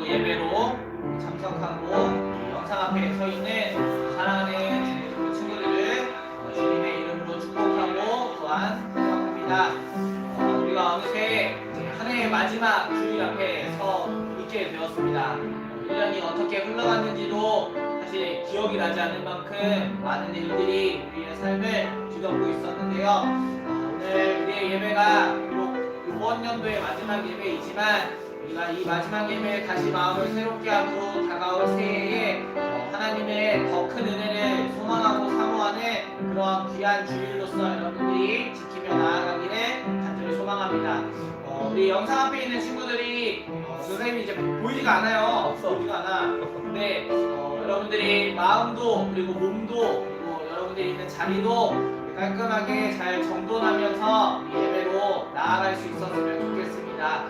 예배로 참석하고 영상 앞에 서 있는 사랑하는 친구들을 주님의 이름으로 축복하고 또한 축복합니다. 우리가 어느새 한 해의 마지막 주일 앞에 서 있게 되었습니다. 1년이 어떻게 흘러갔는지도 사실 기억이 나지 않을 만큼 많은 일들이 우리의 삶을 뒤덮고 있었는데요. 오늘 우리의 예배가 비록 이번 연도의 마지막 예배이지만 우리가 이 마지막 예배에 다시 마음을 새롭게 함으로 다가올 새해에 하나님의 더 큰 은혜를 소망하고 사모하는 그런 귀한 주일로서 여러분들이 지키며 나아가기를 간절히 소망합니다. 우리 영상 앞에 있는 친구들이 선생님이 이제 보이지가 않아요. 보이지가 않아. 근데 여러분들이 마음도 그리고 몸도 그리고 여러분들이 있는 자리도 깔끔하게 잘 정돈하면서 예배로 나아갈 수 있었으면 좋겠습니다.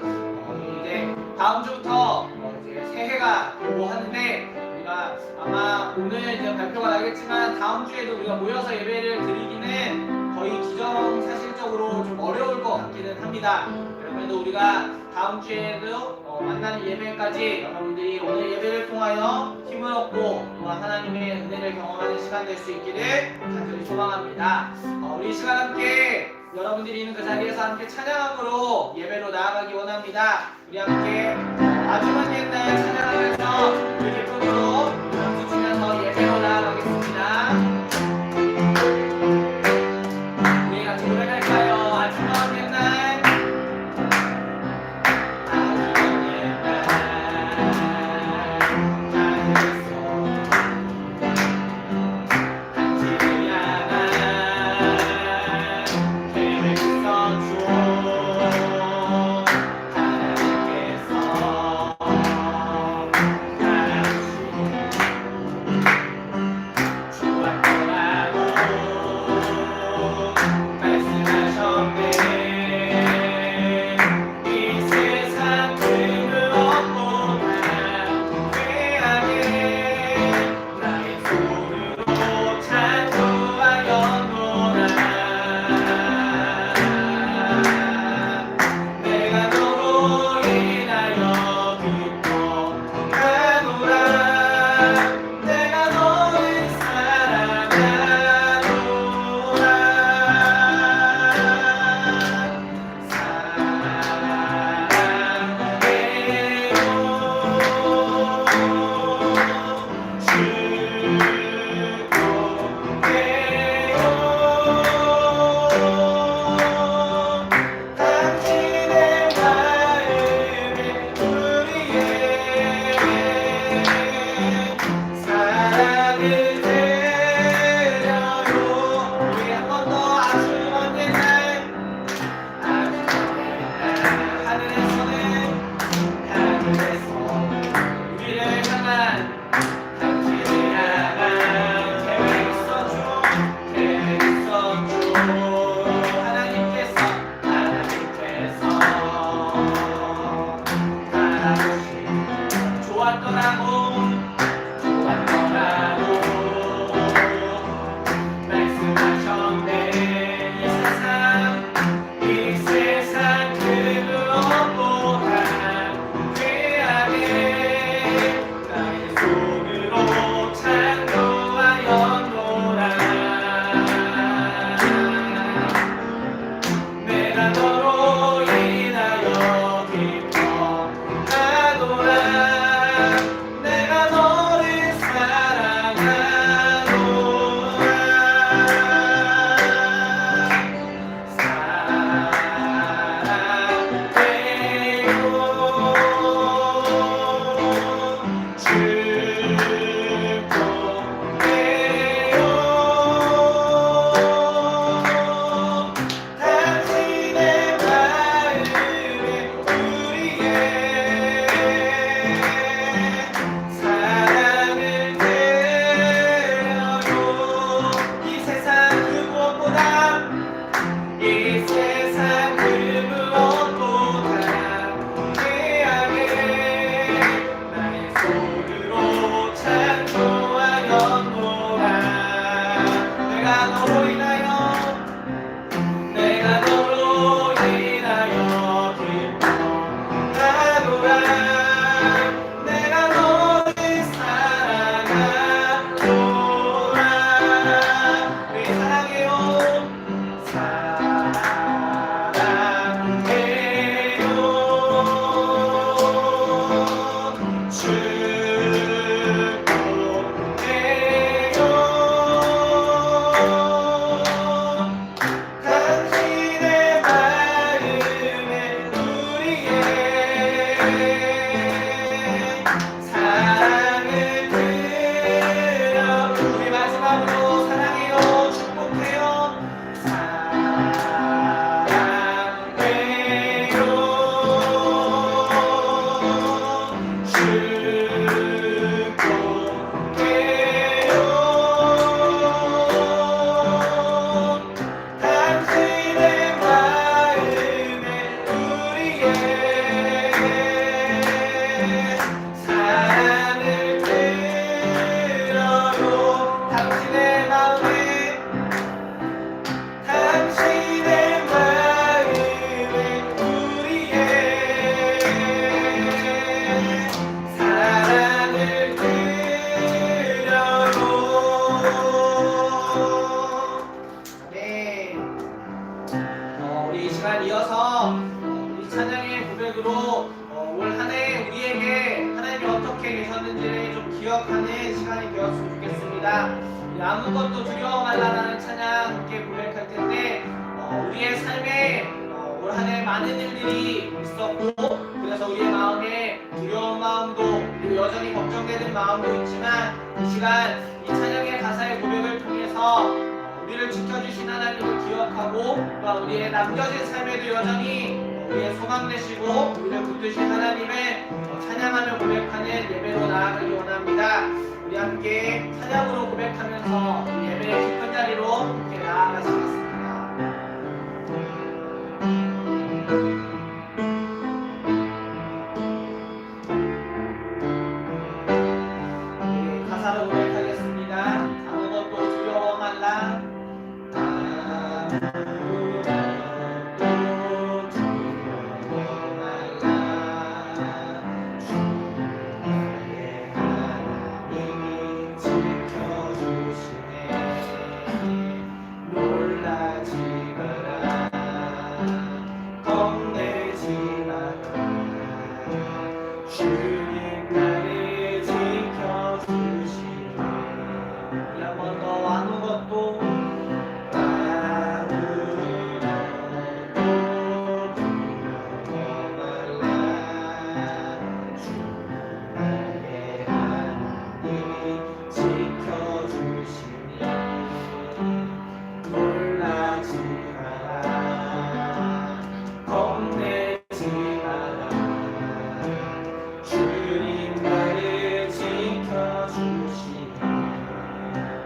이제 다음 주부터 이제 새해가 오고 하는데 우리가 아마 오늘 이제 발표가 나겠지만 다음 주에도 우리가 모여서 예배를 드리기는 거의 기정사실적으로 좀 어려울 것 같기는 합니다. 그래도 우리가 다음 주에도 만나는 예배까지 여러분들이 오늘 예배를 통하여 힘을 얻고 또한 하나님의 은혜를 경험하는 시간 될 수 있기를 간절히 소망합니다. 우리 시간 함께 여러분들이 있는 그 자리에서 함께 찬양함으로 예배로 나아가기 원합니다. 우리 함께 마지막 옛날 찬양하면서 우리 기쁨으로 박수 치면서 예배로 나아가겠습니다. 우리 같이 노래할까요? 마지막 옛날 내가 기억하는 시간이 되었으면 좋겠습니다. 아무것도 두려워 말라라는 찬양 함께 고백할 텐데 우리의 삶에 올 한 해 많은 일들이 있었고 그래서 우리의 마음에 두려운 마음도 그리고 여전히 걱정되는 마음도 있지만 이 시간 이 찬양의 가사의 고백을 통해서 우리를 지켜주신 하나님을 기억하고 또 우리의 남겨진 삶에도 여전히 우리의 소망 되시고 우리를 붙드신 하나님을 찬양하며 고백하는 예배로 나아가기 원합니다. 우리 함께 찬양으로 고백하면서 예배의 깊은 자리로 함께 나아가시겠습니다. 가사로 고백하겠습니다. 아무것도 두려워 말라.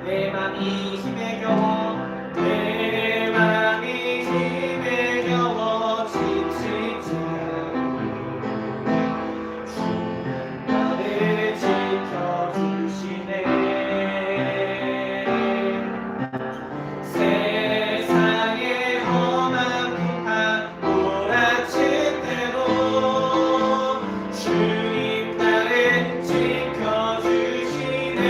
내 맘이 힘에 겨워 내 맘이 힘에 겨워 지치지 않고 나를 지켜주시네. 세상의 험한 풍파 몰아칠 때도 주님 나를 지켜주시네.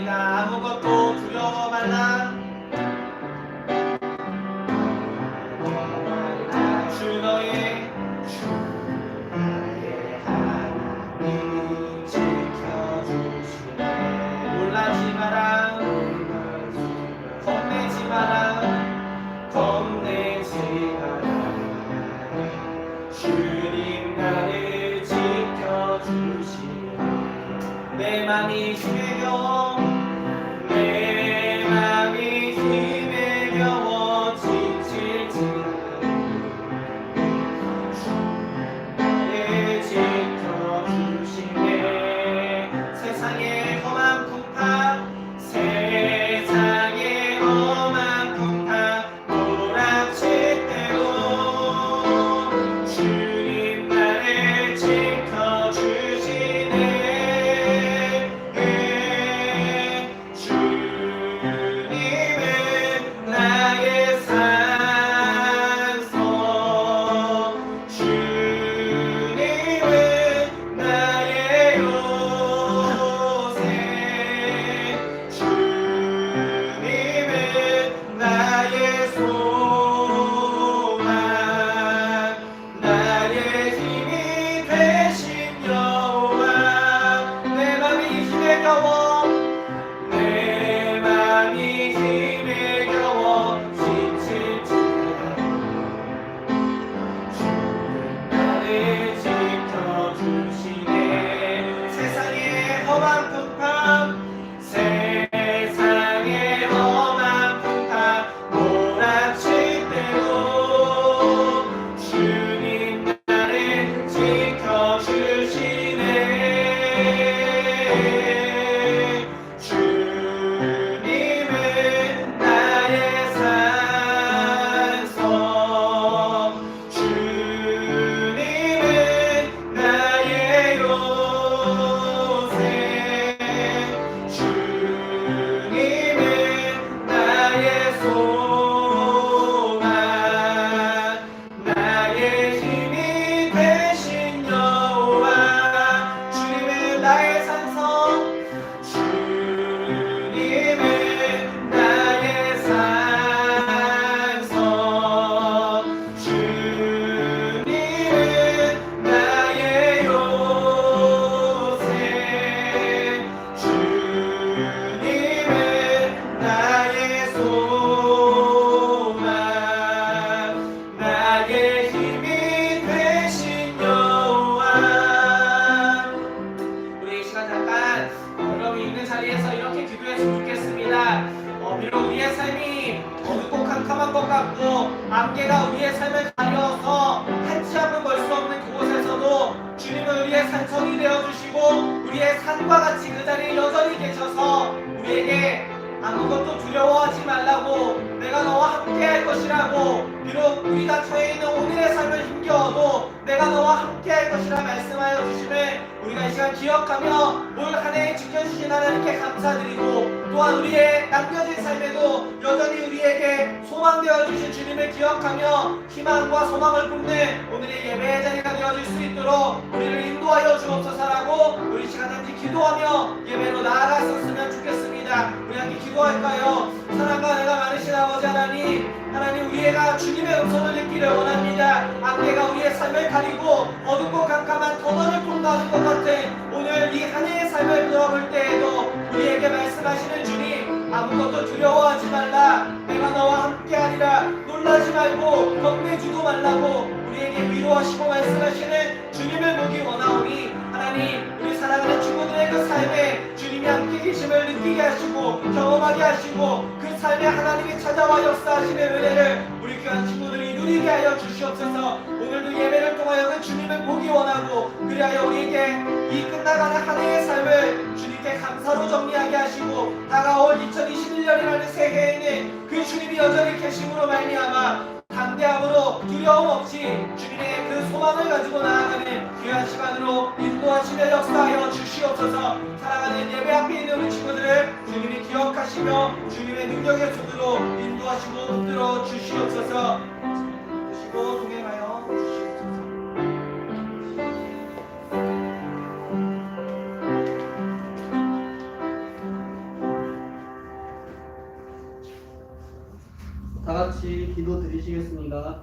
아무것도 두려워 말라. 주 너의 하나님이 지켜주시네. 놀라지 마라 겁내지 마라 겁내지 마라. 주님 나를 지켜주시네. 내 맘이 힘에 겨워 내 맘이 힘에 겨워 지칠지 나를 지켜주시네. 세상의 험한 풍파 세상의 험한 풍파 몰아칠 때도 주님 나를 지켜주시네. 내 맘이 힘에 겨워 지칠지 주님 나를 지켜주시네. 세상의 험한 풍파 세상의 험한 풍파 몰아칠 때도 주님 나를 지켜주시네. 주님은 나의 요새 우리의 산성이 되어주시고 우리의 산과 같이 그 자리에 여전히 계셔서 우리에게 아무것도 두려워하지 말라고, 내가 너와 함께 할 것이라고, 비록 우리가 처해 있는 오늘의 삶을 힘겨워도 내가 너와 함께 할 것이라 말씀하여 주심을 우리가 이 시간 기억하며 올 한 해 지켜주신 하나님께 감사드리고, 또한 우리의 남겨진 삶에도 여전히 우리에게 소망되어 주신 주님을 기억하며 희망과 소망을 품는 오늘의 예배의 자리가 되어질 수 있도록 우리를 인도하여 주옵소서라고 우리 시간 함께 기도하며 예배로 나아갔었으면 좋겠습니다. 우리 함께 기도할까요? 사랑과 은혜가 많으신 아버지 하나님, 하나님 우리가 주님의 음성을 듣기를 원합니다. 안개가 우리의 삶을 가리고 어둡고 깜깜한 터널을 통과하는 것 같은 오늘 이 한 해의 삶을 돌아볼 때에도 우리에게 말씀하시는 주님, 아무것도 두려워하지 말라, 내가 너와 함께하리라, 놀라지 말고 겁내주도 말라고 우리에게 위로하시고 말씀하시는 주님을 보기 원하오니 하나님, 우리 사랑하는 친구들의 그 삶에 주님이 함께 계심을 느끼게 하시고 경험하게 하시고 그 삶에 하나님이 찾아와 역사하시는 은혜를 우리 귀한 친구들이 누리게 하여 주시옵소서. 오늘도 예배를 통하여 그 주님을 보기 원하고, 그리하여 우리에게 이 끝나가는 한 해의 삶을 주님께 감사로 정리하게 하시고 다가올 2021년이라는 새해에는 그 주님이 여전히 계심으로 말미암아 담대함으로 두려움 없이 주님의 그 소망을 가지고 나아가는 귀한 시간으로 인도하시며 역사하여 주시옵소서. 사랑하는 예배 앞에 있는 우리 친구들을 주님이 기억하시며 주님의 능력의 손으로 인도하시고 붙들어 주시옵소서. 주시고 동행하여 주시옵소서. 다같이 기도 드리시겠습니다.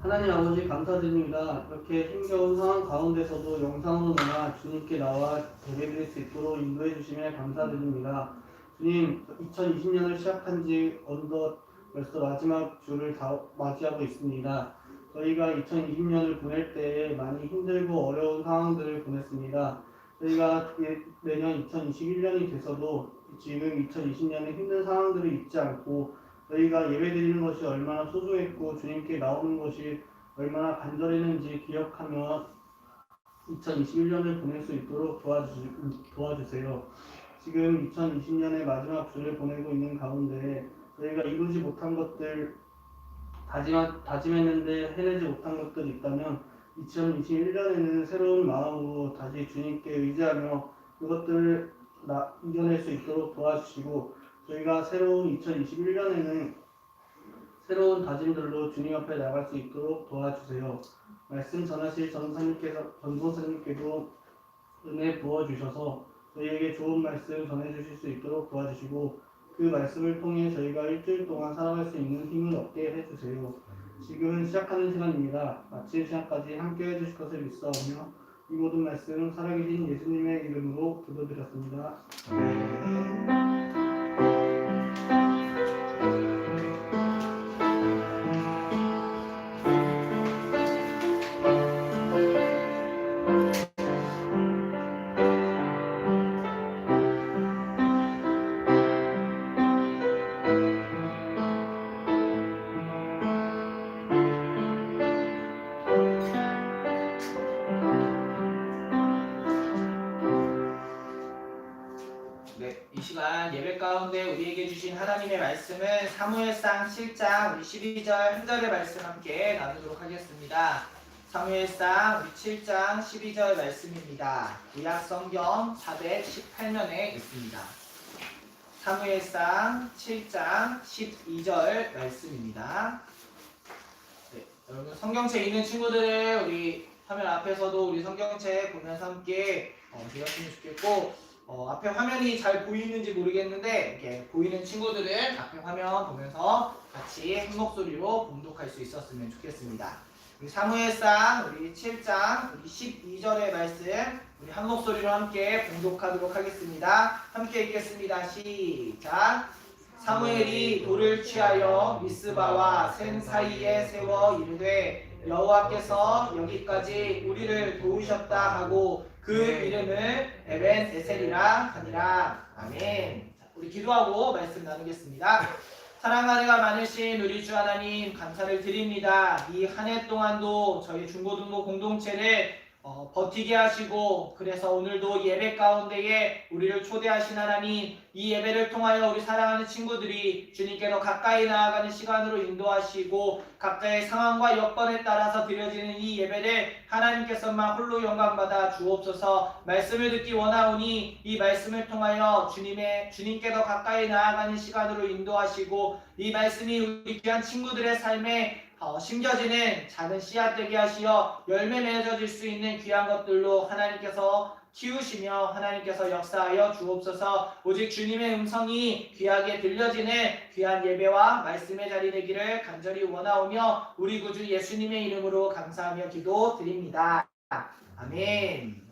하나님 아버지 감사드립니다. 이렇게 힘겨운 상황 가운데서도 영상으로 나와 주님께 나와 예배드릴 수 있도록 인도해 주시며 감사드립니다. 주님, 2020년을 시작한 지 어느덧 벌써 마지막 주를 다 맞이하고 있습니다. 저희가 2020년을 보낼 때에 많이 힘들고 어려운 상황들을 보냈습니다. 저희가 내년 2021년이 돼서도 지금 2020년에 힘든 상황들을 잊지 않고 저희가 예배드리는 것이 얼마나 소중했고 주님께 나오는 것이 얼마나 간절했는지 기억하며 2021년을 보낼 수 있도록 도와주세요. 지금 2020년의 마지막 주를 보내고 있는 가운데 저희가 이루지 못한 것들, 다짐했는데 해내지 못한 것들이 있다면 2021년에는 새로운 마음으로 다시 주님께 의지하며 그것들을 이겨낼 수 있도록 도와주시고, 저희가 새로운 2021년에는 새로운 다짐들로 주님 앞에 나갈 수 있도록 도와주세요. 말씀 전하실 전도사님께도 은혜 부어주셔서 저희에게 좋은 말씀 전해주실 수 있도록 도와주시고, 그 말씀을 통해 저희가 일주일 동안 살아갈 수 있는 힘을 얻게 해주세요. 지금은 시작하는 시간입니다. 마칠 시간까지 함께 해주실 것을 믿사오며 이 모든 말씀 살아계신 예수님의 이름으로 기도드렸습니다. 이 시간 예배 가운데 우리에게 주신 하나님의 말씀은 사무엘상 7장 우리 12절 한 절의 말씀 함께 나누도록 하겠습니다. 사무엘상 우리 7장 12절 말씀입니다. 구약 성경 418면에 있습니다. 사무엘상 7장 12절 말씀입니다. 여러분 성경책 있는 친구들을 우리 화면 앞에서도 우리 성경책 보면서 함께 들었으면 좋겠고, 앞에 화면이 잘 보이는지 모르겠는데 이렇게 보이는 친구들은 앞에 화면 보면서 같이 한 목소리로 봉독할 수 있었으면 좋겠습니다. 우리 사무엘상 우리 7장 우리 12절의 말씀 우리 한 목소리로 함께 봉독하도록 하겠습니다. 함께 읽겠습니다. 시작. 사무엘이 돌을 취하여 미스바와 센 사이에 세워 이르되 여호와께서 여기까지 우리를 도우셨다 하고 그 이름을 에벤 에셀이라 하니라. 아멘. 우리 기도하고 말씀 나누겠습니다. 사랑과 은혜가 많으신 우리 주 하나님 감사를 드립니다. 이 한 해 동안도 저희 중고등부 공동체를 버티게 하시고 그래서 오늘도 예배 가운데에 우리를 초대하신 하나님 이 예배를 통하여 우리 사랑하는 친구들이 주님께 더 가까이 나아가는 시간으로 인도하시고 각자의 상황과 여건에 따라서 드려지는 이 예배를 하나님께서만 홀로 영광받아 주옵소서. 말씀을 듣기 원하오니 이 말씀을 통하여 주님께 더 가까이 나아가는 시간으로 인도하시고 이 말씀이 우리 귀한 친구들의 삶에 심겨지는 작은 씨앗 되게 하시어 열매 맺어질 수 있는 귀한 것들로 하나님께서 키우시며 하나님께서 역사하여 주옵소서. 오직 주님의 음성이 귀하게 들려지는 귀한 예배와 말씀의 자리 되기를 간절히 원하오며 우리 구주 예수님의 이름으로 감사하며 기도드립니다. 아멘.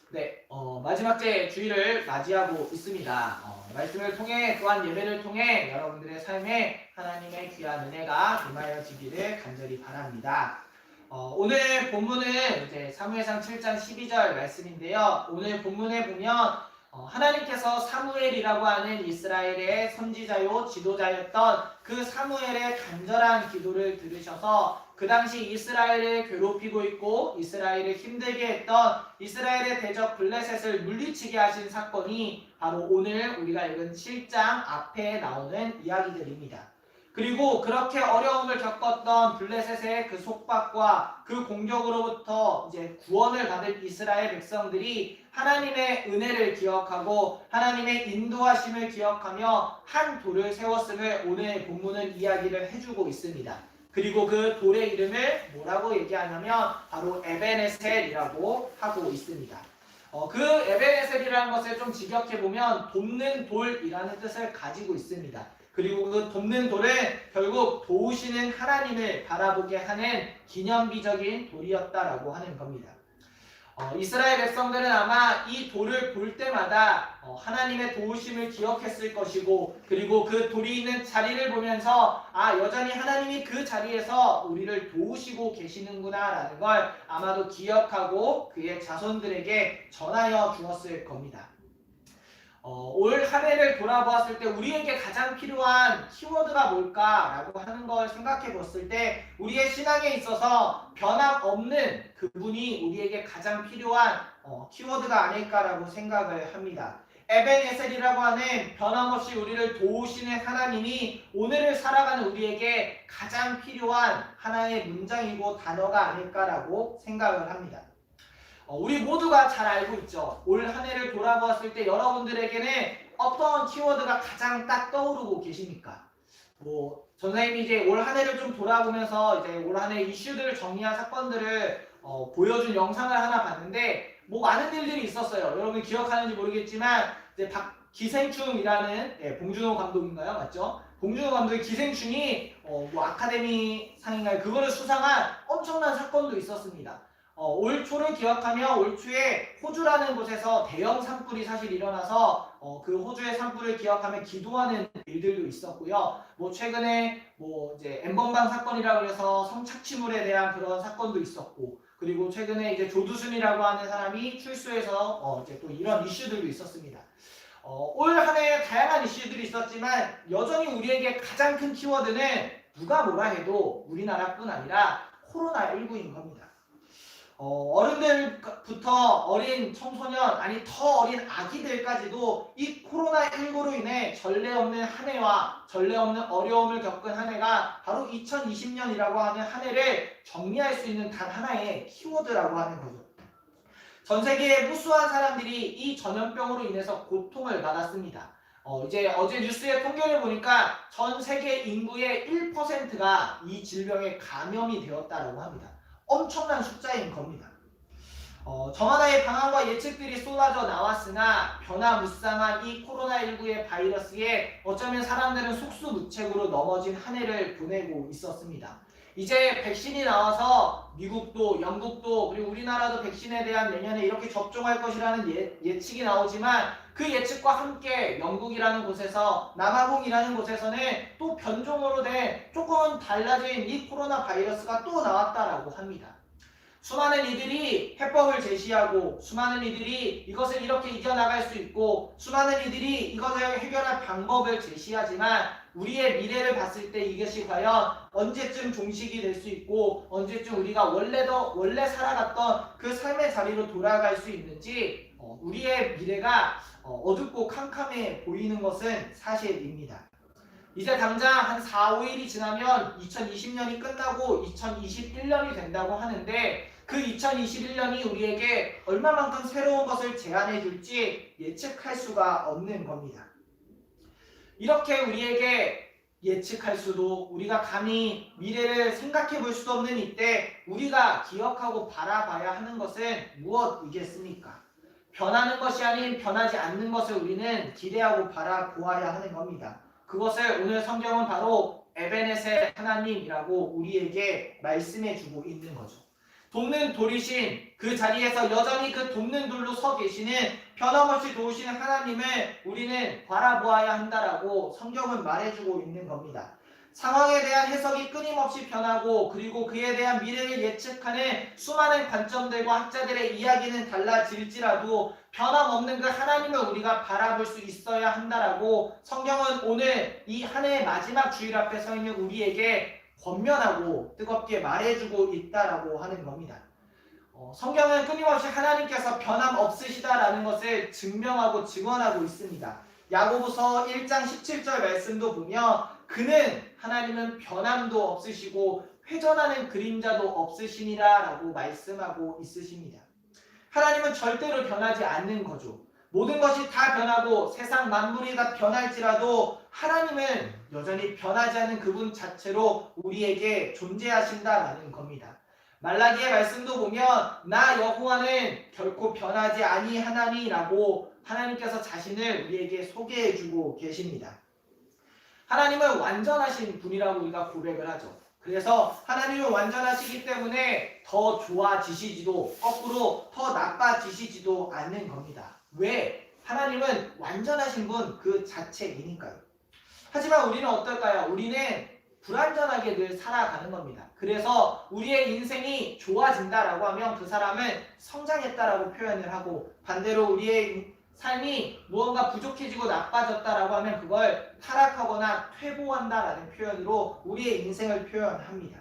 네, 마지막 주일을 맞이하고 있습니다. 말씀을 통해 또한 예배를 통해 여러분들의 삶에 하나님의 귀한 은혜가 임하여지기를 간절히 바랍니다. 오늘 본문은 이제 사무엘상 7장 12절 말씀인데요. 오늘 본문에 보면 하나님께서 사무엘이라고 하는 이스라엘의 선지자요 지도자였던 그 사무엘의 간절한 기도를 들으셔서 그 당시 이스라엘을 괴롭히고 있고 이스라엘을 힘들게 했던 이스라엘의 대적 블레셋을 물리치게 하신 사건이 바로 오늘 우리가 읽은 7장 앞에 나오는 이야기들입니다. 그리고 그렇게 어려움을 겪었던 블레셋의 그 속박과 그 공격으로부터 이제 구원을 받을 이스라엘 백성들이 하나님의 은혜를 기억하고 하나님의 인도하심을 기억하며 한 돌을 세웠음을 오늘 본문은 이야기를 해주고 있습니다. 그리고 그 돌의 이름을 뭐라고 얘기하냐면 바로 에벤에셀이라고 하고 있습니다. 그 에벤에셀이라는 것을 좀 직역해보면 돕는 돌이라는 뜻을 가지고 있습니다. 그리고 그 돕는 돌은 결국 도우시는 하나님을 바라보게 하는 기념비적인 돌이었다라고 하는 겁니다. 이스라엘 백성들은 아마 이 돌을 볼 때마다 하나님의 도우심을 기억했을 것이고 그리고 그 돌이 있는 자리를 보면서 여전히 하나님이 그 자리에서 우리를 도우시고 계시는구나 라는 걸 아마도 기억하고 그의 자손들에게 전하여 주었을 겁니다. 올 한 해를 돌아보았을 때 우리에게 가장 필요한 키워드가 뭘까라고 하는 걸 생각해 봤을 때 우리의 신앙에 있어서 변함없는 그분이 우리에게 가장 필요한 키워드가 아닐까라고 생각을 합니다. 에벤에셀이라고 하는 변함없이 우리를 도우시는 하나님이 오늘을 살아가는 우리에게 가장 필요한 하나의 문장이고 단어가 아닐까라고 생각을 합니다. 우리 모두가 잘 알고 있죠. 올 한 해를 돌아보았을 때 여러분들에게는 어떤 키워드가 가장 딱 떠오르고 계십니까? 선생님이 이제 올 한 해를 좀 돌아보면서 이제 올 한 해 이슈들을 정리한 사건들을 보여준 영상을 하나 봤는데 많은 일들이 있었어요. 여러분 기억하는지 모르겠지만 이제 기생충이라는 봉준호 감독인가요? 맞죠? 봉준호 감독의 기생충이 아카데미 상인가요? 그거를 수상한 엄청난 사건도 있었습니다. 올 초를 기억하며 올 초에 호주라는 곳에서 대형 산불이 사실 일어나서 그 호주의 산불을 기억하며 기도하는 일들도 있었고요. 최근에 이제 엠번방 사건이라고 해서 성착취물에 대한 그런 사건도 있었고, 그리고 최근에 이제 조두순이라고 하는 사람이 출소해서 이제 또 이런 이슈들도 있었습니다. 올 한 해 다양한 이슈들이 있었지만 여전히 우리에게 가장 큰 키워드는 누가 뭐라 해도 우리나라뿐 아니라 코로나19인 겁니다. 어른들부터 어린 청소년 아니 더 어린 아기들까지도 이 코로나19로 인해 전례 없는 한 해와 전례 없는 어려움을 겪은 한 해가 바로 2020년이라고 하는 한 해를 정리할 수 있는 단 하나의 키워드라고 하는 거죠. 전 세계의 무수한 사람들이 이 전염병으로 인해서 고통을 받았습니다. 이제 어제 뉴스의 통계를 보니까 전 세계 인구의 1%가 이 질병에 감염이 되었다라고 합니다. 엄청난 숫자인 겁니다. 저마다의 방안과 예측들이 쏟아져 나왔으나 변화무쌍한 이 코로나19의 바이러스에 어쩌면 사람들은 속수무책으로 넘어진 한 해를 보내고 있었습니다. 이제 백신이 나와서 미국도 영국도 그리고 우리나라도 백신에 대한 내년에 이렇게 접종할 것이라는 예측이 나오지만 그 예측과 함께 영국이라는 곳에서 남아공이라는 곳에서는 또 변종으로 된 조금은 달라진 이 코로나 바이러스가 또 나왔다라고 합니다. 수많은 이들이 해법을 제시하고 수많은 이들이 이것을 이렇게 이겨나갈 수 있고 수많은 이들이 이것을 해결할 방법을 제시하지만 우리의 미래를 봤을 때 이것이 과연 언제쯤 종식이 될 수 있고 언제쯤 우리가 원래 살아갔던 그 삶의 자리로 돌아갈 수 있는지 우리의 미래가 어둡고 캄캄해 보이는 것은 사실입니다. 이제 당장 한 4, 5일이 지나면 2020년이 끝나고 2021년이 된다고 하는데 그 2021년이 우리에게 얼마만큼 새로운 것을 제안해 줄지 예측할 수가 없는 겁니다. 이렇게 우리에게 예측할 수도 우리가 감히 미래를 생각해 볼 수도 없는 이때 우리가 기억하고 바라봐야 하는 것은 무엇이겠습니까? 변하는 것이 아닌 변하지 않는 것을 우리는 기대하고 바라보아야 하는 겁니다. 그것을 오늘 성경은 바로 에베네셀 하나님이라고 우리에게 말씀해 주고 있는 거죠. 돕는 돌이신 그 자리에서 여전히 그 돕는 돌로 서 계시는 변함없이 도우시는 하나님을 우리는 바라보아야 한다라고 성경은 말해주고 있는 겁니다. 상황에 대한 해석이 끊임없이 변하고 그리고 그에 대한 미래를 예측하는 수많은 관점들과 학자들의 이야기는 달라질지라도 변함없는 그 하나님을 우리가 바라볼 수 있어야 한다라고 성경은 오늘 이 한 해의 마지막 주일 앞에 서 있는 우리에게 권면하고 뜨겁게 말해주고 있다라고 하는 겁니다. 성경은 끊임없이 하나님께서 변함없으시다라는 것을 증명하고 증언하고 있습니다. 야고보서 1장 17절 말씀도 보면 그는 하나님은 변함도 없으시고 회전하는 그림자도 없으시니라 라고 말씀하고 있으십니다. 하나님은 절대로 변하지 않는 거죠. 모든 것이 다 변하고 세상 만물이 다 변할지라도 하나님은 여전히 변하지 않는 그분 자체로 우리에게 존재하신다라는 겁니다. 말라기의 말씀도 보면 나 여호와는 결코 변하지 아니하나니라고 하나님께서 자신을 우리에게 소개해주고 계십니다. 하나님은 완전하신 분이라고 우리가 고백을 하죠. 그래서 하나님은 완전하시기 때문에 더 좋아지시지도 거꾸로 더 나빠지시지도 않는 겁니다. 왜? 하나님은 완전하신 분 그 자체이니까요. 하지만 우리는 어떨까요? 우리는 불완전하게 늘 살아가는 겁니다. 그래서 우리의 인생이 좋아진다라고 하면 그 사람은 성장했다라고 표현을 하고 반대로 우리의 삶이 무언가 부족해지고 나빠졌다라고 하면 그걸 타락하거나 퇴보한다라는 표현으로 우리의 인생을 표현합니다.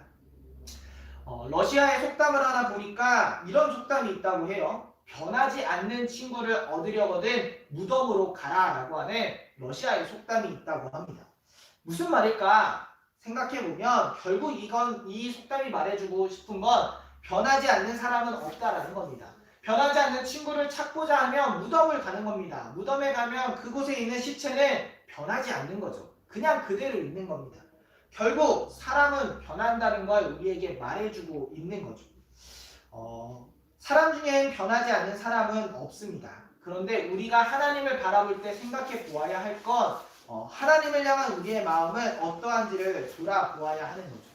러시아의 속담을 하나 보니까 이런 속담이 있다고 해요. 변하지 않는 친구를 얻으려거든 무덤으로 가라라고 하는 러시아의 속담이 있다고 합니다. 무슨 말일까 생각해보면 결국 이 속담이 말해주고 싶은 건 변하지 않는 사람은 없다라는 겁니다. 변하지 않는 친구를 찾고자 하면 무덤을 가는 겁니다. 무덤에 가면 그곳에 있는 시체는 변하지 않는 거죠. 그냥 그대로 있는 겁니다. 결국 사람은 변한다는 걸 우리에게 말해주고 있는 거죠. 사람 중엔 변하지 않는 사람은 없습니다. 그런데 우리가 하나님을 바라볼 때 생각해 보아야 할 건 하나님을 향한 우리의 마음은 어떠한지를 돌아보아야 하는 거죠.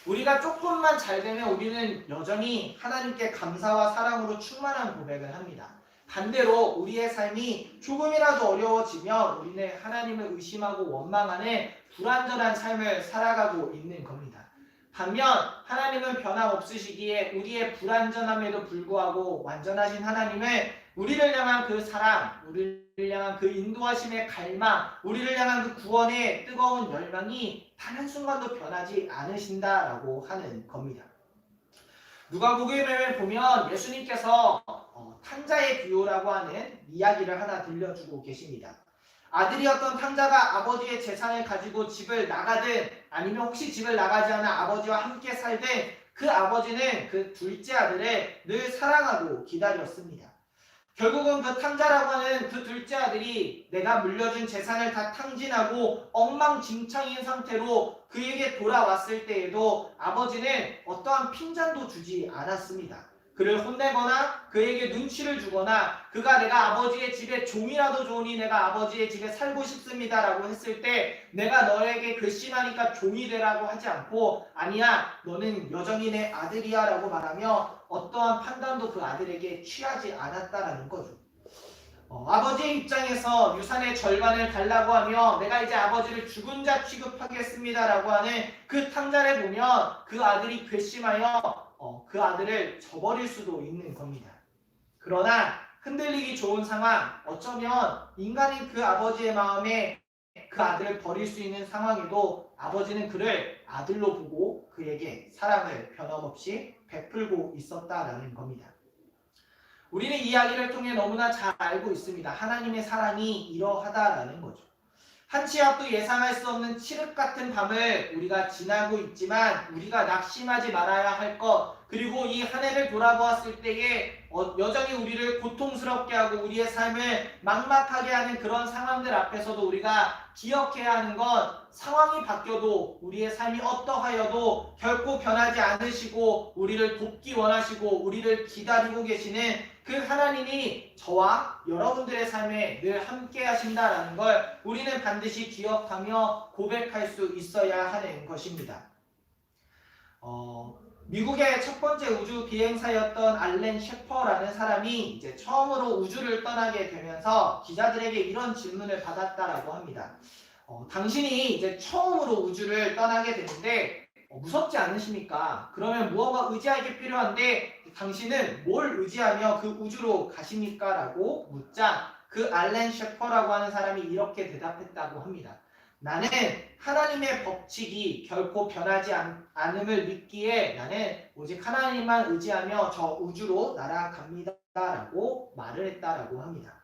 우리가 조금만 잘 되면 우리는 여전히 하나님께 감사와 사랑으로 충만한 고백을 합니다. 반대로 우리의 삶이 조금이라도 어려워지면 우리는 하나님을 의심하고 원망하는 불완전한 삶을 살아가고 있는 겁니다. 반면 하나님은 변함없으시기에 우리의 불완전함에도 불구하고 완전하신 하나님을 우리를 향한 그 사랑, 우리를 향한 그 인도하심의 갈망, 우리를 향한 그 구원의 뜨거운 열망이 단 한순간도 변하지 않으신다라고 하는 겁니다. 누가복음을 보면 예수님께서 탕자의 비유라고 하는 이야기를 하나 들려주고 계십니다. 아들이었던 탕자가 아버지의 재산을 가지고 집을 나가든 아니면 혹시 집을 나가지 않아 아버지와 함께 살든 그 아버지는 그 둘째 아들을 늘 사랑하고 기다렸습니다. 결국은 그 탕자라고 하는 그 둘째 아들이 내가 물려준 재산을 다 탕진하고 엉망진창인 상태로 그에게 돌아왔을 때에도 아버지는 어떠한 핀잔도 주지 않았습니다. 그를 혼내거나 그에게 눈치를 주거나 그가 내가 아버지의 집에 종이라도 좋으니 내가 아버지의 집에 살고 싶습니다 라고 했을 때 내가 너에게 괘씸하니까 종이 되라고 하지 않고 아니야 너는 여전히 내 아들이야 라고 말하며 어떠한 판단도 그 아들에게 취하지 않았다라는 거죠. 아버지의 입장에서 유산의 절반을 달라고 하며 내가 이제 아버지를 죽은 자 취급하겠습니다 라고 하는 그 탕자를 보면 그 아들이 괘씸하여 그 아들을 저버릴 수도 있는 겁니다. 그러나 흔들리기 좋은 상황, 어쩌면 인간인 그 아버지의 마음에 그 아들을 버릴 수 있는 상황에도 아버지는 그를 아들로 보고 그에게 사랑을 변함없이 베풀고 있었다라는 겁니다. 우리는 이 이야기를 통해 너무나 잘 알고 있습니다. 하나님의 사랑이 이러하다라는 거죠. 한치 앞도 예상할 수 없는 칠흑 같은 밤을 우리가 지나고 있지만 우리가 낙심하지 말아야 할 것, 그리고 이 한 해를 돌아보았을 때에 여전히 우리를 고통스럽게 하고 우리의 삶을 막막하게 하는 그런 상황들 앞에서도 우리가 기억해야 하는 건, 상황이 바뀌어도 우리의 삶이 어떠하여도 결코 변하지 않으시고 우리를 돕기 원하시고 우리를 기다리고 계시는 그 하나님이 저와 여러분들의 삶에 늘 함께 하신다라는 걸 우리는 반드시 기억하며 고백할 수 있어야 하는 것입니다. 미국의 첫 번째 우주 비행사였던 알렌 셰퍼라는 사람이 이제 처음으로 우주를 떠나게 되면서 기자들에게 이런 질문을 받았다라고 합니다. 당신이 이제 처음으로 우주를 떠나게 되는데 무섭지 않으십니까? 그러면 무엇과 의지할 게 필요한데 당신은 뭘 의지하며 그 우주로 가십니까? 라고 묻자 그 알렌 셰퍼라고 하는 사람이 이렇게 대답했다고 합니다. 나는 하나님의 법칙이 결코 변하지 않음을 믿기에 나는 오직 하나님만 의지하며 저 우주로 날아갑니다 라고 말을 했다라고 합니다.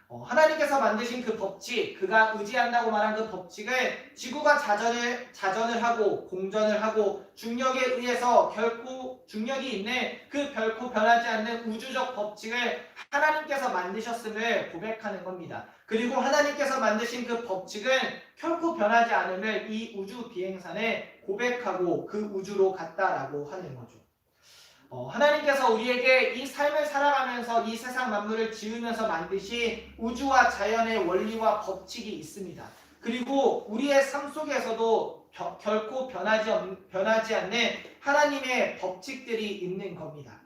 하나님께서 만드신 그 법칙, 그가 의지한다고 말한 그 법칙을 지구가 자전을 하고 공전을 하고 중력에 의해서 결코 중력이 있는 그 결코 변하지 않는 우주적 법칙을 하나님께서 만드셨음을 고백하는 겁니다. 그리고 하나님께서 만드신 그 법칙은 결코 변하지 않음을 이 우주 비행사는 고백하고 그 우주로 갔다라고 하는 거죠. 하나님께서 우리에게 이 삶을 살아가면서 이 세상 만물을 지으면서 만드신 우주와 자연의 원리와 법칙이 있습니다. 그리고 우리의 삶 속에서도 결코 변하지 않는 하나님의 법칙들이 있는 겁니다.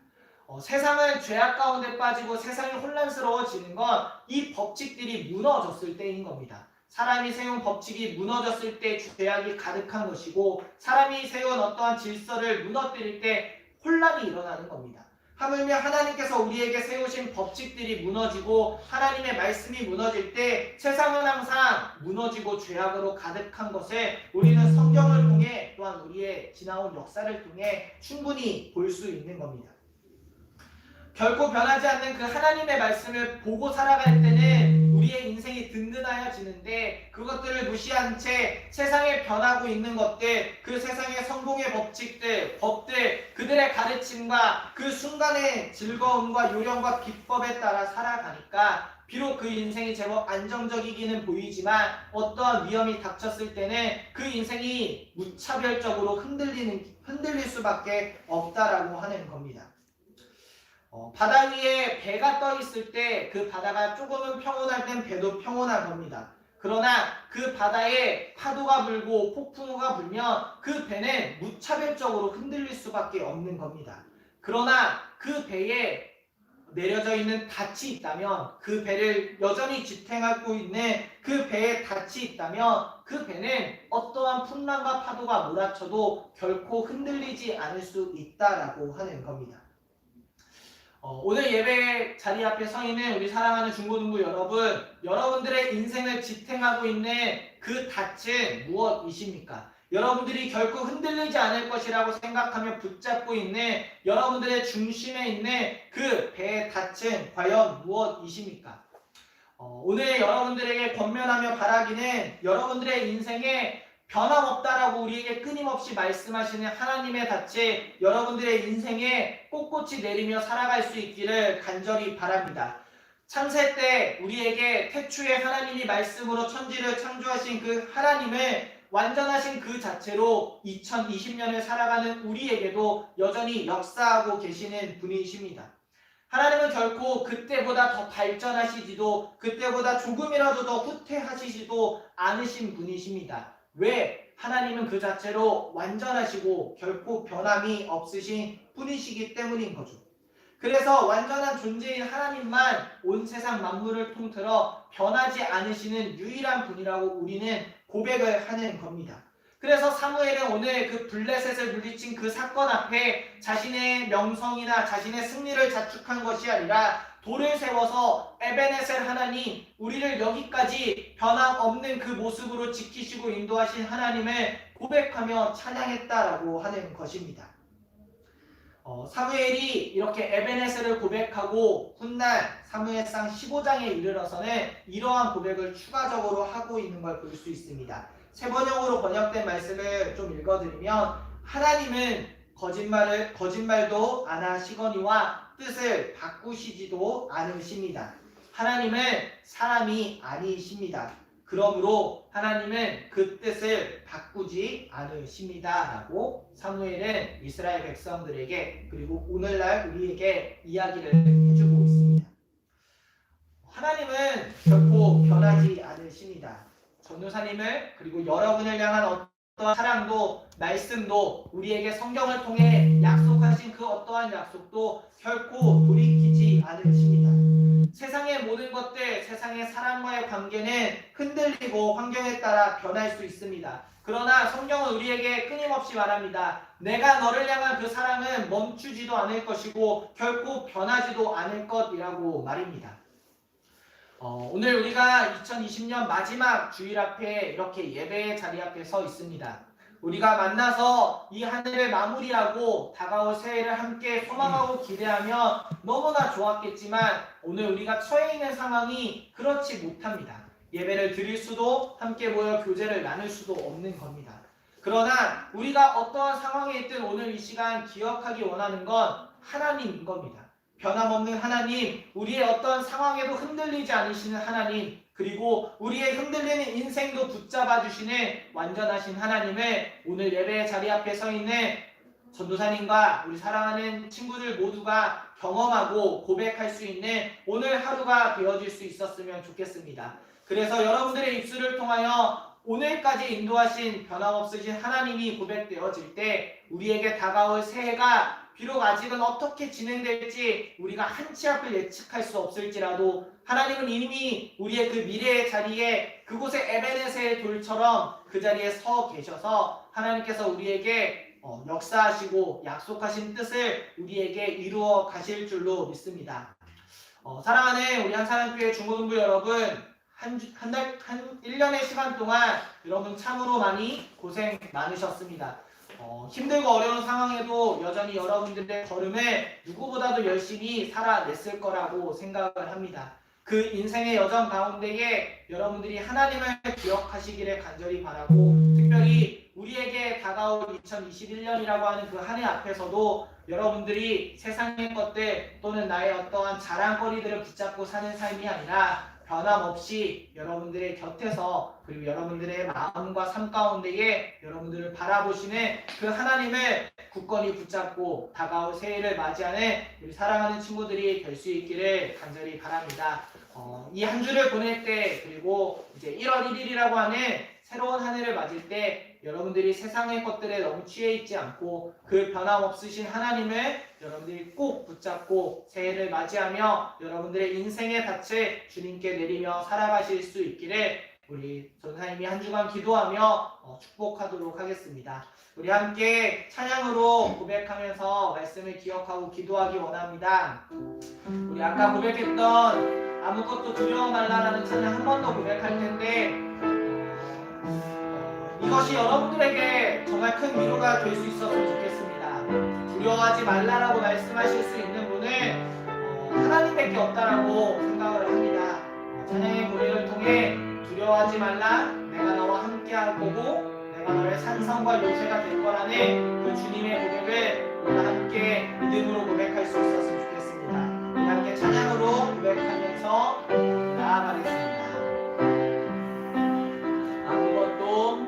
세상은 죄악 가운데 빠지고 세상이 혼란스러워지는 건 이 법칙들이 무너졌을 때인 겁니다. 사람이 세운 법칙이 무너졌을 때 죄악이 가득한 것이고, 사람이 세운 어떠한 질서를 무너뜨릴 때 혼란이 일어나는 겁니다. 하물며 하나님께서 우리에게 세우신 법칙들이 무너지고 하나님의 말씀이 무너질 때 세상은 항상 무너지고 죄악으로 가득한 것을 우리는 성경을 통해 또한 우리의 지나온 역사를 통해 충분히 볼 수 있는 겁니다. 결코 변하지 않는 그 하나님의 말씀을 보고 살아갈 때는 우리의 인생이 든든하여지는데, 그것들을 무시한 채 세상에 변하고 있는 것들, 그 세상의 성공의 법칙들, 법들, 그들의 가르침과 그 순간의 즐거움과 요령과 비법에 따라 살아가니까 비록 그 인생이 제법 안정적이기는 보이지만 어떠한 위험이 닥쳤을 때는 그 인생이 무차별적으로 흔들릴 수밖에 없다라고 하는 겁니다. 바다 위에 배가 떠 있을 때 그 바다가 조금은 평온할 땐 배도 평온한 겁니다. 그러나 그 바다에 파도가 불고 폭풍우가 불면 그 배는 무차별적으로 흔들릴 수밖에 없는 겁니다. 그러나 그 배에 내려져 있는 닻이 있다면, 그 배를 여전히 지탱하고 있는 그 배에 닻이 있다면 그 배는 어떠한 풍랑과 파도가 몰아쳐도 결코 흔들리지 않을 수 있다라고 하는 겁니다. 오늘 예배 자리 앞에 서 있는 우리 사랑하는 중고등부 여러분, 여러분들의 인생을 지탱하고 있는 그 닻은 무엇이십니까? 여러분들이 결코 흔들리지 않을 것이라고 생각하며 붙잡고 있는 여러분들의 중심에 있는 그 배의 닻은 과연 무엇이십니까? 오늘 여러분들에게 권면하며 바라기는, 여러분들의 인생에 변함없다라고 우리에게 끊임없이 말씀하시는 하나님의 닻에 여러분들의 인생에 꼿꼿이 내리며 살아갈 수 있기를 간절히 바랍니다. 창세 때 우리에게 태초에 하나님이 말씀으로 천지를 창조하신 그 하나님을 완전하신 그 자체로 2020년을 살아가는 우리에게도 여전히 역사하고 계시는 분이십니다. 하나님은 결코 그때보다 더 발전하시지도 그때보다 조금이라도 더 후퇴하시지도 않으신 분이십니다. 왜? 하나님은 그 자체로 완전하시고 결코 변함이 없으신 분이시기 때문인 거죠. 그래서 완전한 존재인 하나님만 온 세상 만물을 통틀어 변하지 않으시는 유일한 분이라고 우리는 고백을 하는 겁니다. 그래서 사무엘은 오늘 그 블레셋을 물리친 그 사건 앞에 자신의 명성이나 자신의 승리를 자축한 것이 아니라 돌을 세워서 에베네셀 하나님, 우리를 여기까지 변함없는 그 모습으로 지키시고 인도하신 하나님을 고백하며 찬양했다라고 하는 것입니다. 사무엘이 이렇게 에베네셀을 고백하고 훗날 사무엘상 15장에 이르러서는 이러한 고백을 추가적으로 하고 있는 걸 볼 수 있습니다. 세 번역으로 번역된 말씀을 좀 읽어드리면, 하나님은 거짓말도 안 하시거니와 뜻을 바꾸시지도 않으십니다. 하나님은 사람이 아니십니다. 그러므로 하나님은 그 뜻을 바꾸지 않으십니다. 라고 사무엘은 이스라엘 백성들에게 그리고 오늘날 우리에게 이야기를 해주고 있습니다. 하나님은 결코 변하지 않으십니다. 전도사님을 그리고 여러분을 향한 어떠한 사랑도 말씀도 우리에게 성경을 통해 약속하신 그 어떠한 약속도 결코 돌이키지 않으십니다. 세상의 모든 것들, 세상의 사람과의 관계는 흔들리고 환경에 따라 변할 수 있습니다. 그러나 성경은 우리에게 끊임없이 말합니다. 내가 너를 향한 그 사랑은 멈추지도 않을 것이고 결코 변하지도 않을 것이라고 말입니다. 오늘 우리가 2020년 마지막 주일 앞에 이렇게 예배의 자리 앞에 서 있습니다. 우리가 만나서 이 한 해를 마무리하고 다가올 새해를 함께 소망하고 기대하며 너무나 좋았겠지만 오늘 우리가 처해 있는 상황이 그렇지 못합니다. 예배를 드릴 수도 함께 모여 교제를 나눌 수도 없는 겁니다. 그러나 우리가 어떠한 상황에 있든 오늘 이 시간 기억하기 원하는 건 하나님인 겁니다. 변함없는 하나님, 우리의 어떤 상황에도 흔들리지 않으시는 하나님, 그리고 우리의 흔들리는 인생도 붙잡아 주시는 완전하신 하나님을 오늘 예배의 자리 앞에 서 있는 전도사님과 우리 사랑하는 친구들 모두가 경험하고 고백할 수 있는 오늘 하루가 되어질 수 있었으면 좋겠습니다. 그래서 여러분들의 입술을 통하여 오늘까지 인도하신 변함없으신 하나님이 고백되어질 때 우리에게 다가올 새해가 비록 아직은 어떻게 진행될지 우리가 한 치 앞을 예측할 수 없을지라도 하나님은 이미 우리의 그 미래의 자리에 그곳에 에베네셀의 돌처럼 그 자리에 서 계셔서 하나님께서 우리에게 역사하시고 약속하신 뜻을 우리에게 이루어 가실 줄로 믿습니다. 사랑하는 우리 한사랑교회 중고등부 여러분, 한 1년의 시간 동안 여러분 참으로 많이 고생 많으셨습니다. 힘들고 어려운 상황에도 여전히 여러분들의 걸음을 누구보다도 열심히 살아냈을 거라고 생각을 합니다. 그 인생의 여정 가운데에 여러분들이 하나님을 기억하시기를 간절히 바라고, 특별히 우리에게 다가올 2021년이라고 하는 그 한 해 앞에서도 여러분들이 세상의 것들 또는 나의 어떠한 자랑거리들을 붙잡고 사는 삶이 아니라 변함없이 여러분들의 곁에서 그리고 여러분들의 마음과 삶 가운데에 여러분들을 바라보시는 그 하나님을 굳건히 붙잡고 다가올 새해를 맞이하는 우리 사랑하는 친구들이 될 수 있기를 간절히 바랍니다. 이 한 주를 보낼 때 그리고 이제 1월 1일이라고 하는 새로운 한 해를 맞을 때 여러분들이 세상의 것들에 너무 취해 있지 않고 그 변함없으신 하나님을 여러분들이 꼭 붙잡고 새해를 맞이하며 여러분들의 인생의 닻을 주님께 내리며 살아가실 수 있기를 우리 전사님이 한 주간 기도하며 축복하도록 하겠습니다. 우리 함께 찬양으로 고백하면서 말씀을 기억하고 기도하기 원합니다. 우리 아까 고백했던 아무것도 두려워 말라라는 찬양 한 번 더 고백할 텐데 이것이 여러분들에게 정말 큰 위로가 될 수 있었으면 좋겠습니다. 두려워하지 말라라고 말씀하실 수 있는 분은 하나님밖에 없다라고 생각을 합니다. 찬양의 고백을 통해 두려워하지 말라, 내가 너와 함께할 거고 내가 너의 산성과 요새가 될 거라는 그 주님의 고백을 우리가 함께 믿음으로 고백할 수 있었으면 좋겠습니다. 우리 함께 찬양으로 고백하면서 나아가겠습니다. 아무것도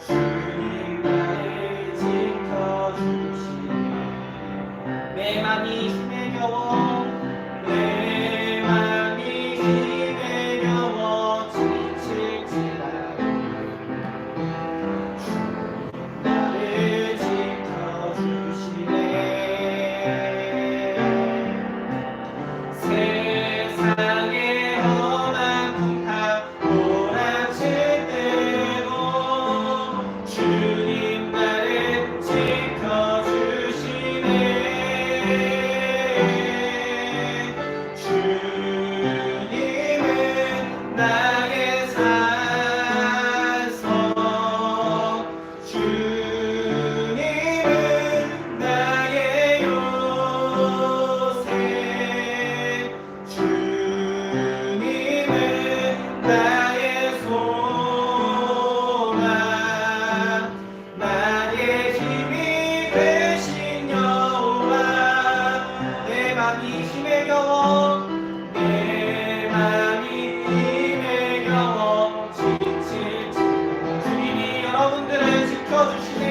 주님 나를 지켜주시네. 내 맘이 힘에 겨워 내 맘이 힘에 겨워 지칠지라도 주님 나를 지켜주시네. 세상의 험한 풍파 몰아칠 때도 주님 나를 지켜주시네. 주님은 나의 산성, 주님은 나의 요새, 주님은 나의 소망, 나의 힘이 되신 여호와. 내 맘이 힘에 겨워 내 맘이 힘에 겨워 지칠 주님이 여러분들을 지켜주시네.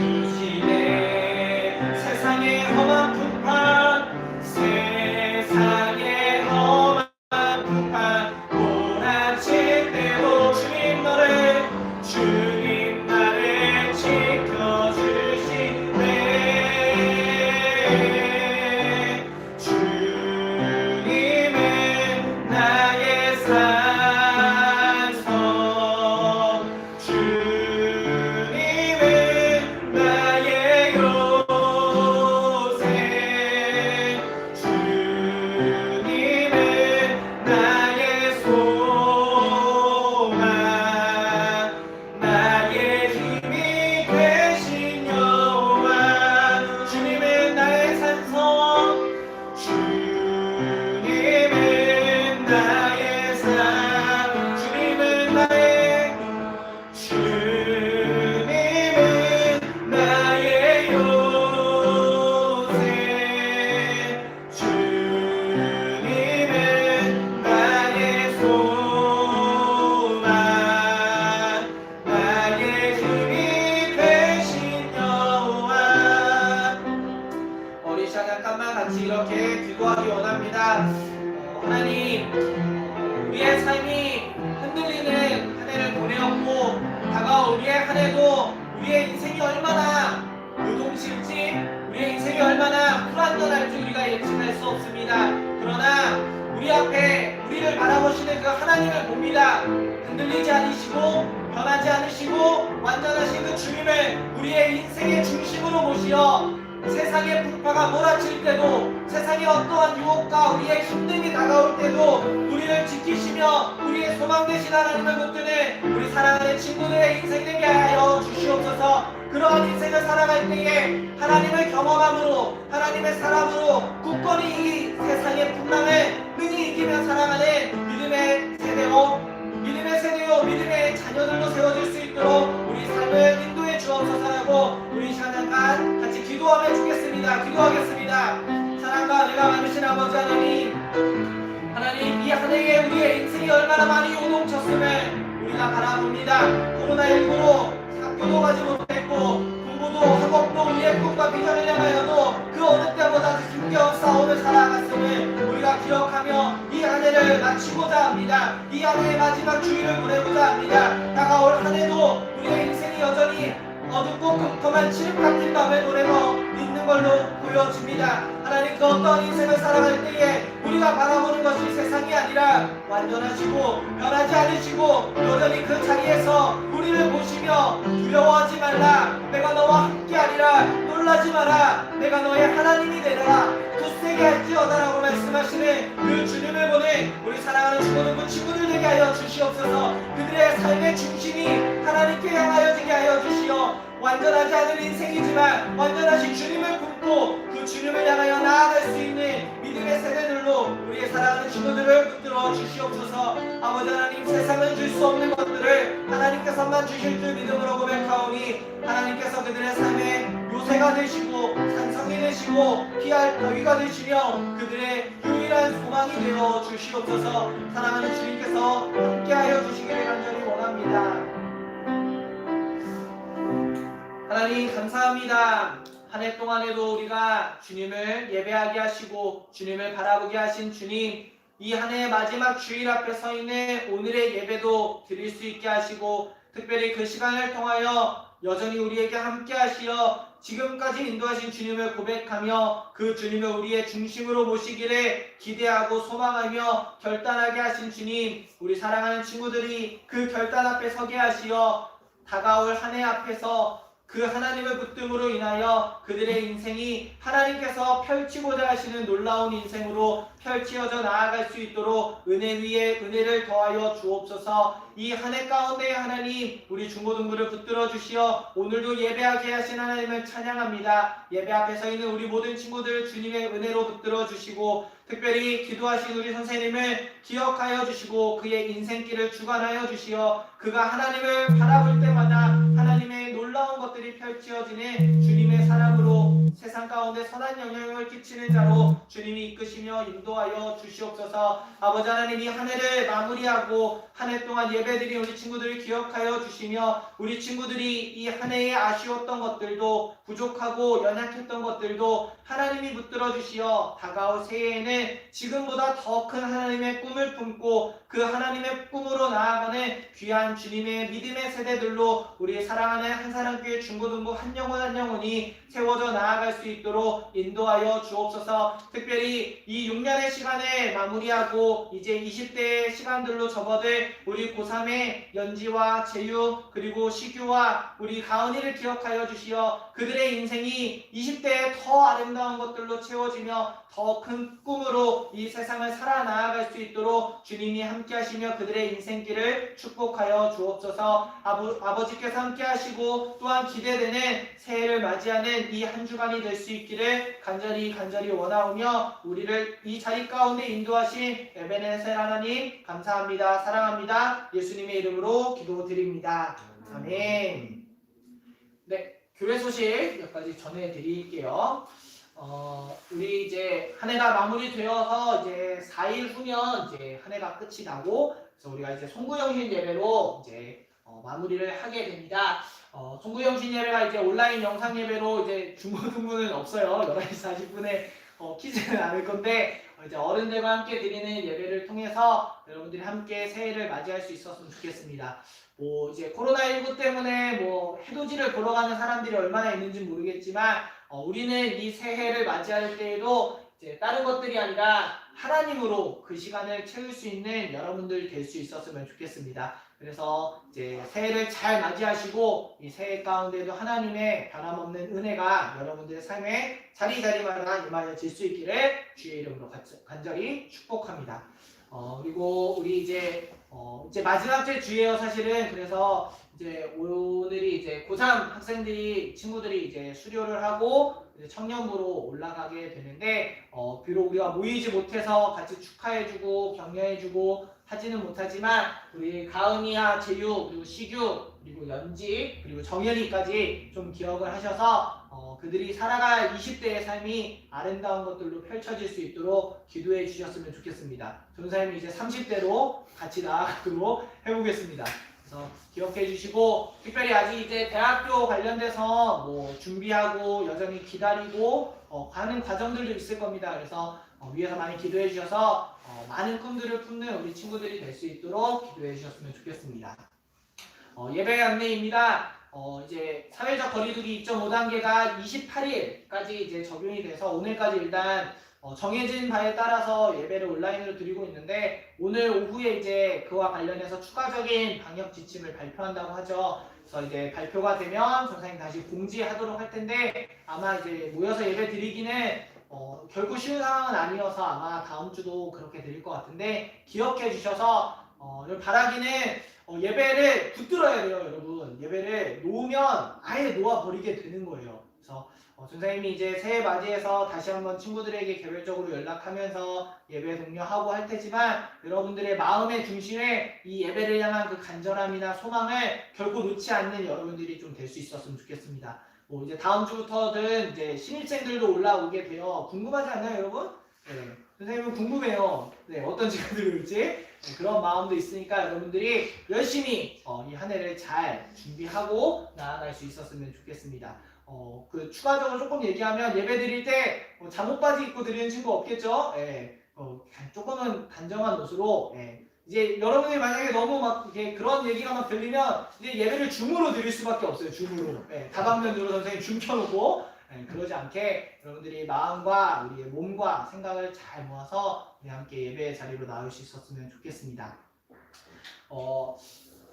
지켜주시네. 세상의 험한 풍파 세상의 험한 풍파 몰아칠 때도 주님 나를 지켜주시네. 주님은 나의 산성, 주님은 나의 요새, 주님은 나의 소망, 나의 힘이 되신 여호와. 주님은 나의 산성, 주님은 나의 산, 주님은 나의 요새, 주님은 나의 소망, 나의 힘이 되신 여호와. 우리 시간 잠깐만 같이 이렇게 기도하기 원합니다. 하나님, 우리의 삶이 흔들리는 한 해를 보내었고 다가올 우리의 한 해도 우리의 인생이 얼마나 요동칠지, 우리의 인생이 얼마나 불안전할지 우리가 예측할 수 없습니다. 그러나 우리 앞에 우리를 바라보시는 그 하나님을 봅니다. 흔들리지 않으시고 변하지 않으시고 완전하신 그 주님을 우리의 인생의 중심으로 모시어 세상의 풍파가 몰아칠 때도, 세상의 어떠한 유혹과 우리의 힘듦이 다가올 때도 우리를 지키시며 우리의 소망 되신 하나님을 붙드는 우리 사랑하는 친구들의 인생 되게 하여 주시옵소서. 그러한 인생을 살아갈 때에 하나님을 경험함으로, 하나님의 사람으로 굳건히 이 세상의 풍랑을 능히 이기며 살아가는 믿음의 세대요 믿음의 자녀들로 세워질 수 있도록 우리 삶을 인도해 주옵소서라고 우리 시간 잠깐 같이 기도하며 주겠습니다. 기도하겠습니다. 사랑과 은혜가 많으신 아버지 하나님, 이 한 해에 우리의 인생이 얼마나 많이 요동쳤음을 우리가 바라봅니다. 코로나19로 학교도 가지 못했고 공부도 학업도 우리의 꿈과 비전을 향하여도 그 어느 때보다 힘겨운 싸움을 살아갔음을 우리가 기억하며 이 한 해를 마치고자 합니다. 이 한 해의 마지막 주일을 보내고자 합니다. 다가올 한 해도 우리의 인생이 여전히 어둡고 컴컴한 칠흑 같은 밤을 보내고 있는 걸로 보여집니다. 하나님, 그 어떤 인생을 살아갈 때에 우리가 바라보는 것이 세상이 아니라 완전하시고 변하지 않으시고 여전히 그 자리에서 우리를 보시며 두려워하지 말라, 내가 너와 함께 아니라 놀라지 마라, 내가 너의 하나님이 되라, 굳세게 할지어다라고 말씀하시는 그 주님을 보는 우리 사랑하는 주보는 친구들 되게 하여 주시옵소서. 그들의 삶의 중심이 하나님께 향하여 되게 하여 주시어 완전하지 않은 인생이지만 완전하신 주님을 품고 그 주님을 향하여 나아갈 수 있는 믿음의 세대들로 우리의 사랑하는 친구들을 붙들어 주시옵소서. 아버지 하나님, 세상은 줄 수 없는 것들을 하나님께서만 주실 줄 믿음으로 고백하오니 하나님께서 그들의 삶의 요새가 되시고 산성이 되시고 피할 더위가 되시며 그들의 유일한 확실한 소망이 되어 주시옵소서. 사랑하는 주님께서 함께하여 주시기를 간절히 원합니다. 하나님 감사합니다. 한 해 동안에도 우리가 주님을 예배하게 하시고 주님을 바라보게 하신 주님, 이 한 해의 마지막 주일 앞에 서 있는 오늘의 예배도 드릴 수 있게 하시고 특별히 그 시간을 통하여 여전히 우리에게 함께 하시어 지금까지 인도하신 주님을 고백하며 그 주님을 우리의 중심으로 모시기를 기대하고 소망하며 결단하게 하신 주님, 우리 사랑하는 친구들이 그 결단 앞에 서게 하시어 다가올 한 해 앞에서 그 하나님을 붙듦으로 인하여 그들의 인생이 하나님께서 펼치고자 하시는 놀라운 인생으로 펼치어져 나아갈 수 있도록 은혜 위에 은혜를 더하여 주옵소서. 이 한 해 가운데 하나님, 우리 중고등부를 붙들어 주시어 오늘도 예배하게 하신 하나님을 찬양합니다. 예배 앞에 서 있는 우리 모든 친구들 주님의 은혜로 붙들어 주시고 특별히 기도하신 우리 선생님을 기억하여 주시고 그의 인생길을 주관하여 주시어 그가 하나님을 바라볼 때마다 하나님의 놀라운 것들이 펼쳐지는 주님의 사랑으로 세상 가운데 선한 영향을 끼치는 자로 주님이 이끄시며 인도하여 주시옵소서. 아버지 하나님, 이 한 해를 마무리하고 한 해 동안 예배드린 우리 친구들을 기억하여 주시며 우리 친구들이 이 한 해에 아쉬웠던 것들도 부족하고 연약했던 것들도 하나님이 붙들어 주시어 다가올 새해에는 지금보다 더 큰 하나님의 꿈을 품고 그 하나님의 꿈으로 나아가는 귀한 주님의 믿음의 세대들로 우리 사랑하는 한사랑교회 중고등부 한 영혼 한 영혼이 세워져 나아갈 수 있도록 인도하여 주옵소서. 특별히 이 6년의 시간을 마무리하고 이제 20대의 시간들로 접어들 우리 고3의 연지와 재유 그리고 시규와 우리 가은이를 기억하여 주시어 그들의 인생이 20대에 더 아름다운 것들로 채워지며 더 큰 꿈으로 이 세상을 살아나아갈 수 있도록 주님이 함께 하시며 그들의 인생길을 축복하여 주옵소서. 아버지께서 함께 하시고 또한 기대되는 새해를 맞이하는 이 한 주간이 될 수 있기를 간절히 원하오며 우리를 이 자리 가운데 인도하신 에베네셀 하나님 감사합니다. 사랑합니다. 예수님의 이름으로 기도드립니다. 아멘. 네, 교회 소식 몇 가지 전해드릴게요. 우리 이제 한 해가 마무리되어서 이제 4일 후면 이제 한 해가 끝이 나고 그래서 우리가 이제 송구영신 예배로 이제 마무리를 하게 됩니다. 송구영신 예배가 이제 온라인 영상 예배로 이제 중고등부는 없어요. 11시 40분에 키지는 않을 건데 이제 어른들과 함께 드리는 예배를 통해서 여러분들이 함께 새해를 맞이할 수 있었으면 좋겠습니다. 이제 코로나19 때문에 해돋이를 보러 가는 사람들이 얼마나 있는지 모르겠지만 우리는 이 새해를 맞이할 때에도 이제 다른 것들이 아니라 하나님으로 그 시간을 채울 수 있는 여러분들 될 수 있었으면 좋겠습니다. 그래서 이제 새해를 잘 맞이하시고 이 새해 가운데도 하나님의 변함없는 은혜가 여러분들의 삶에 자리마다 임하여질 수 있기를 주의 이름으로 간절히 축복합니다. 그리고 우리 이제 마지막 주 주예요, 사실은. 그래서 이제 오늘이 이제 고3 학생들이 친구들이 이제 수료를 하고 이제 청년부로 올라가게 되는데 비록 우리가 모이지 못해서 같이 축하해주고 격려해주고 하지는 못하지만 우리 가은이와 재유 그리고 시규 그리고 연지 그리고 정연이까지 좀 기억을 하셔서 그들이 살아갈 20대의 삶이 아름다운 것들로 펼쳐질 수 있도록 기도해 주셨으면 좋겠습니다. 전사님이 이제 30대로 같이 나아가도록 해보겠습니다. 그래서 기억해 주시고 특별히 아직 이제 대학교 관련돼서 준비하고 여전히 기다리고 가는 과정들도 있을 겁니다. 그래서 위에서 많이 기도해 주셔서 많은 꿈들을 품는 우리 친구들이 될 수 있도록 기도해 주셨으면 좋겠습니다. 예배 안내입니다. 이제 사회적 거리두기 2.5단계가 28일까지 이제 적용이 돼서 오늘까지 일단 정해진 바에 따라서 예배를 온라인으로 드리고 있는데 오늘 오후에 이제 그와 관련해서 추가적인 방역 지침을 발표한다고 하죠. 그래서 이제 발표가 되면 선생님 다시 공지하도록 할 텐데 아마 이제 모여서 예배 드리기는 결코 쉬운 상황은 아니어서 아마 다음 주도 그렇게 드릴 것 같은데 기억해 주셔서 바라기는 예배를 붙들어야 돼요, 여러분. 예배를 놓으면 아예 놓아버리게 되는 거예요. 그래서 선생님이 이제 새해 맞이해서 다시 한번 친구들에게 개별적으로 연락하면서 예배 독려하고 할 테지만 여러분들의 마음의 중심에 이 예배를 향한 그 간절함이나 소망을 결코 놓지 않는 여러분들이 좀 될 수 있었으면 좋겠습니다. 이제 다음 주부터는 이제 신입생들도 올라오게 돼요. 궁금하지 않나요, 여러분? 네. 선생님은 궁금해요. 네, 어떤 질문들이 올지. 네, 그런 마음도 있으니까 여러분들이 열심히 이 한 해를 잘 준비하고 나아갈 수 있었으면 좋겠습니다. 그 추가적으로 조금 얘기하면 예배 드릴 때 잠옷 바지 입고 드리는 친구 없겠죠? 예, 조금은 단정한 옷으로 이제 여러분이 만약에 너무 막 이렇게 그런 얘기가 막 들리면 이제 예배를 줌으로 드릴 수밖에 없어요. 줌으로. 다방면으로 선생님 줌 켜놓고 그러지 않게 여러분들이 마음과 우리의 몸과 생각을 잘 모아서 우리 함께 예배 자리로 나올 수 있었으면 좋겠습니다.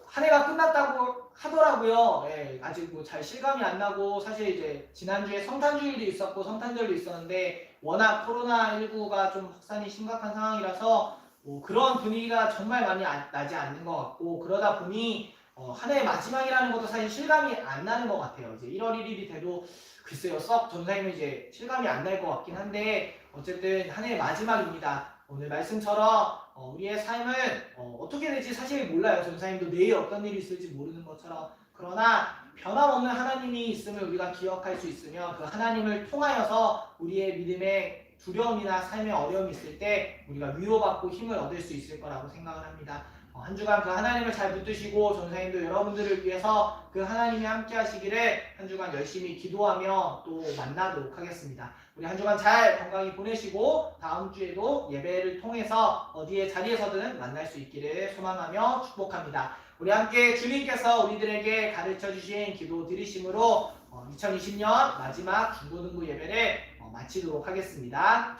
한 해가 끝났다고 하더라고요. 아직 뭐 잘 실감이 안 나고 사실 이제 지난주에 성탄주일도 있었고 성탄절도 있었는데 워낙 코로나19가 좀 확산이 심각한 상황이라서 뭐 그런 분위기가 정말 많이 나지 않는 것 같고 그러다 보니 한 해의 마지막이라는 것도 사실 실감이 안 나는 것 같아요. 이제 1월 1일이 돼도 글쎄요, 썩 전사님은 이제 실감이 안 날 것 같긴 한데 어쨌든 한 해의 마지막입니다. 오늘 말씀처럼 우리의 삶은 어떻게 될지 사실 몰라요. 전사님도 내일 어떤 일이 있을지 모르는 것처럼. 그러나 변함없는 하나님이 있음을 우리가 기억할 수 있으면 그 하나님을 통하여서 우리의 믿음의 두려움이나 삶의 어려움이 있을 때 우리가 위로받고 힘을 얻을 수 있을 거라고 생각을 합니다. 한 주간 그 하나님을 잘 붙드시고 전사님도 여러분들을 위해서 그 하나님이 함께 하시기를 한 주간 열심히 기도하며 또 만나도록 하겠습니다. 우리 한 주간 잘 건강히 보내시고 다음 주에도 예배를 통해서 어디의 자리에서든 만날 수 있기를 소망하며 축복합니다. 우리 함께 주님께서 우리들에게 가르쳐 주신 기도 드리심으로 2020년 마지막 중고등부 예배를 마치도록 하겠습니다.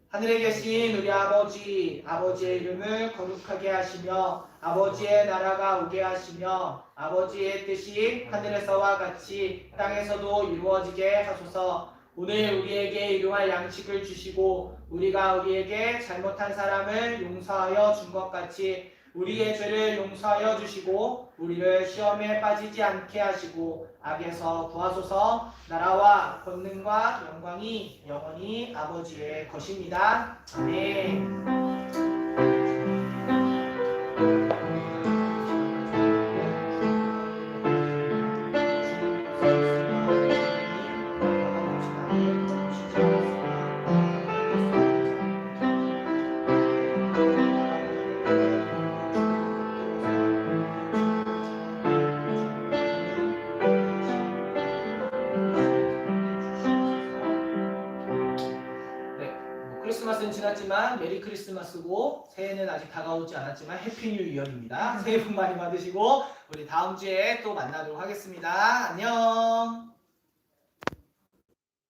하늘에 계신 우리 아버지, 아버지의 이름을 거룩하게 하시며 아버지의 나라가 오게 하시며 아버지의 뜻이 하늘에서와 같이 땅에서도 이루어지게 하소서. 오늘 우리에게 일용할 양식을 주시고 우리가 우리에게 잘못한 사람을 용서하여 준 것 같이 우리의 죄를 용서하여 주시고 우리를 시험에 빠지지 않게 하시고 악에서 구하소서. 나라와 권능과 영광이 영원히 아버지의 것입니다. 아멘. 크리스마스는 지났지만 메리 크리스마스고 새해는 아직 다가오지 않았지만 해피 뉴 이어입니다. 새해 복 많이 받으시고 우리 다음 주에 또 만나도록 하겠습니다. 안녕.